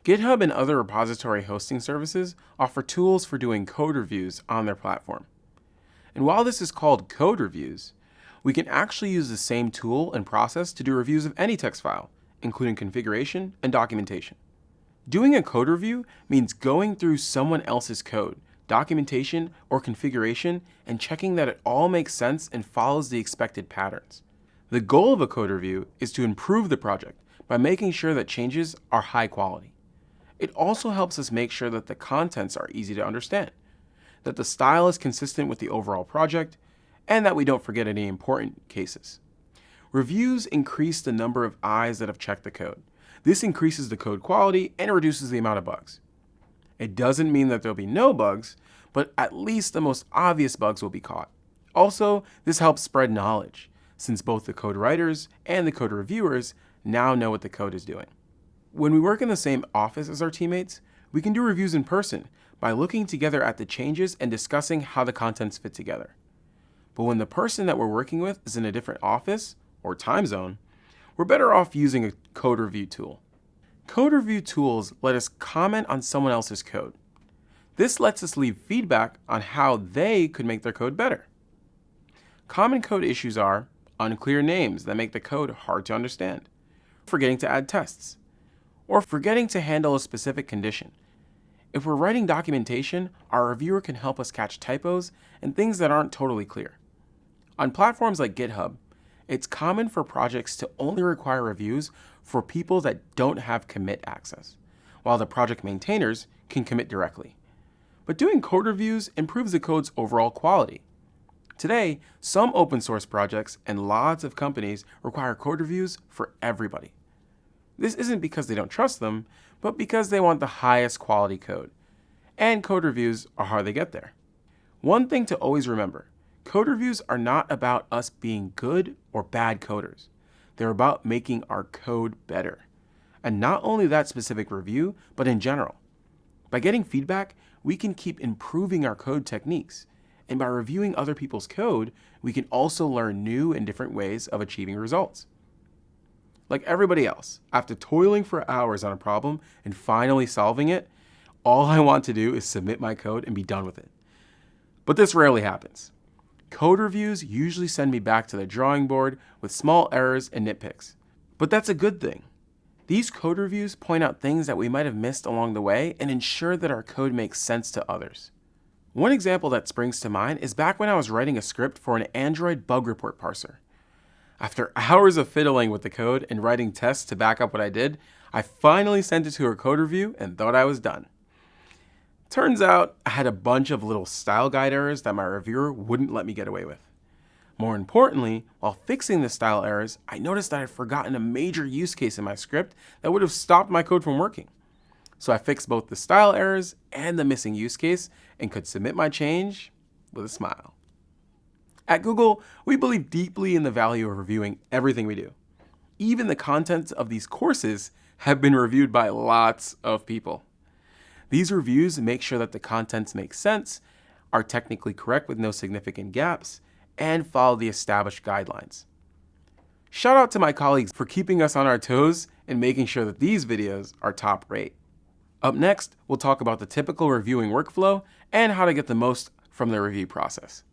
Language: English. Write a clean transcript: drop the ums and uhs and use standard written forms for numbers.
GitHub and other repository hosting services offer tools for doing code reviews on their platform. And while this is called code reviews, we can actually use the same tool and process to do reviews of any text file, including configuration and documentation. Doing a code review means going through someone else's code, documentation, or configuration and checking that it all makes sense and follows the expected patterns. The goal of a code review is to improve the project by making sure that changes are high quality. It also helps us make sure that the contents are easy to understand, that the style is consistent with the overall project, and that we don't forget any important cases. Reviews increase the number of eyes that have checked the code. This increases the code quality and reduces the amount of bugs. It doesn't mean that there'll be no bugs, but at least the most obvious bugs will be caught. Also, this helps spread knowledge, since both the code writers and the code reviewers now know what the code is doing. When we work in the same office as our teammates, we can do reviews in person by looking together at the changes and discussing how the contents fit together. But when the person that we're working with is in a different office or time zone, we're better off using a code review tool. Code review tools let us comment on someone else's code. This lets us leave feedback on how they could make their code better. Common code issues are unclear names that make the code hard to understand, forgetting to add tests, or forgetting to handle a specific condition. If we're writing documentation, our reviewer can help us catch typos and things that aren't totally clear. On platforms like GitHub, it's common for projects to only require reviews for people that don't have commit access, while the project maintainers can commit directly. But doing code reviews improves the code's overall quality. Today, some open source projects and lots of companies require code reviews for everybody. This isn't because they don't trust them, but because they want the highest quality code. And code reviews are how they get there. One thing to always remember, code reviews are not about us being good or bad coders. They're about making our code better. And not only that specific review, but in general. By getting feedback, we can keep improving our code techniques. And by reviewing other people's code, we can also learn new and different ways of achieving results. Like everybody else, after toiling for hours on a problem and finally solving it, all I want to do is submit my code and be done with it. But this rarely happens. Code reviews usually send me back to the drawing board with small errors and nitpicks. But that's a good thing. These code reviews point out things that we might have missed along the way and ensure that our code makes sense to others. One example that springs to mind is back when I was writing a script for an Android bug report parser. After hours of fiddling with the code and writing tests to back up what I did, I finally sent it to a code review and thought I was done. Turns out I had a bunch of little style guide errors that my reviewer wouldn't let me get away with. More importantly, while fixing the style errors, I noticed that I had forgotten a major use case in my script that would have stopped my code from working. So I fixed both the style errors and the missing use case and could submit my change with a smile. At Google, we believe deeply in the value of reviewing everything we do. Even the contents of these courses have been reviewed by lots of people. These reviews make sure that the contents make sense, are technically correct with no significant gaps, and follow the established guidelines. Shout out to my colleagues for keeping us on our toes and making sure that these videos are top rate. Up next, we'll talk about the typical reviewing workflow and how to get the most from the review process.